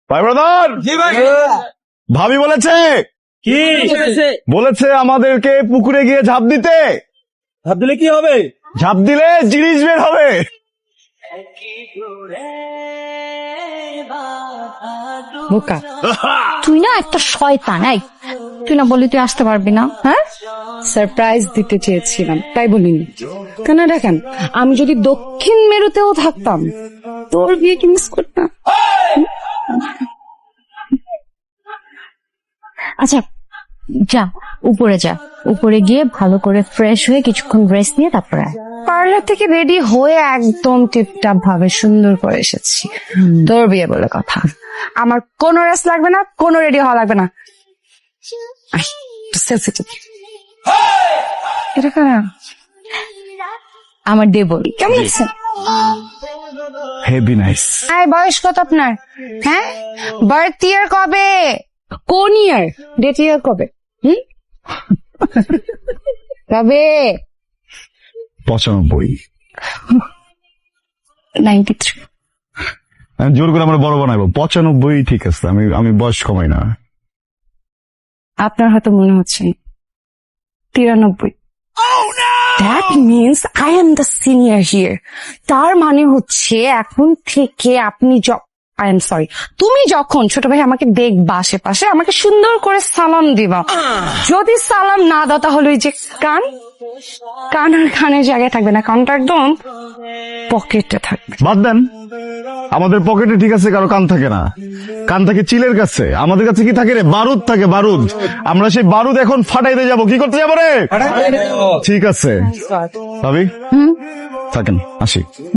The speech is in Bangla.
ভাই ব্রাদার, জি ভাই। ভাবি বলেছে কি বলেছে আমাদেরকে পুকুরে গিয়ে ঝাঁপ দিতে। ভাব দিলে কি হবে? ঝাঁপ দিলে জিনিস বের হবে। বোকা, তুই না একটা শয়তান। এই তুই না বললি তুই আসতে পারবি না? হ্যাঁ, সারপ্রাইজ দিতে চেয়েছিলাম তাই বলিনি কেন? দেখেন, আমি যদি দক্ষিণ মেরুতেও থাকতাম তোর বিয়ে কি মিস করতাম? আচ্ছা যা, উপরে যা, উপরে গিয়ে ভালো করে ফ্রেশ হয়ে কিছুক্ষণ রেস্ট নিয়ে তারপরে পার্লার থেকে রেডি হয়ে একদম টিপটাপ ভাবে সুন্দর করে এসেছি। তোর বিয়ে বলে কথা, আমার কোনো রেস্ট লাগবে না, কোনো রেডি হওয়া লাগবে না। এটা কারা? আমার দেবর। কেমন আছে? Heavy nice. বয়স কত আপনার? হ্যাঁ, বার্থ ইয়ার কবে? কোন ইয়ার? ডেট ইয়ার কবে? কবে? 95। 93। আমি জোর করে আমরা বড় বানাইবো। 95 ঠিক আছে, আমি বয়স কমাই না। আপনার হয়তো মনে হচ্ছে 93। That means I am the senior here. তার মানে হচ্ছে এখন থেকে আপনি I am sorry, তুমি যখন ছোট ভাই আমাকে দেখবা আশেপাশে, আমাকে সুন্দর করে সালাম দিবা। যদি সালাম না দাও তাহলে ওই যে কান আর কানের জায়গায় থাকবে না, কানটা একদম পকেটে থাকবে। বাদ দেন, আমাদের পকেটে ঠিক আছে, কারো কান থাকে না। কান থাকে চিলের কাছে, আমাদের কাছে কি থাকে রে? বারুদ থাকে, বারুদ। আমরা সেই বারুদ এখন ফাটাইতে যাব। কি করতে যাবো রে? ঠিক আছে ভাবি, থাকেন, আসি।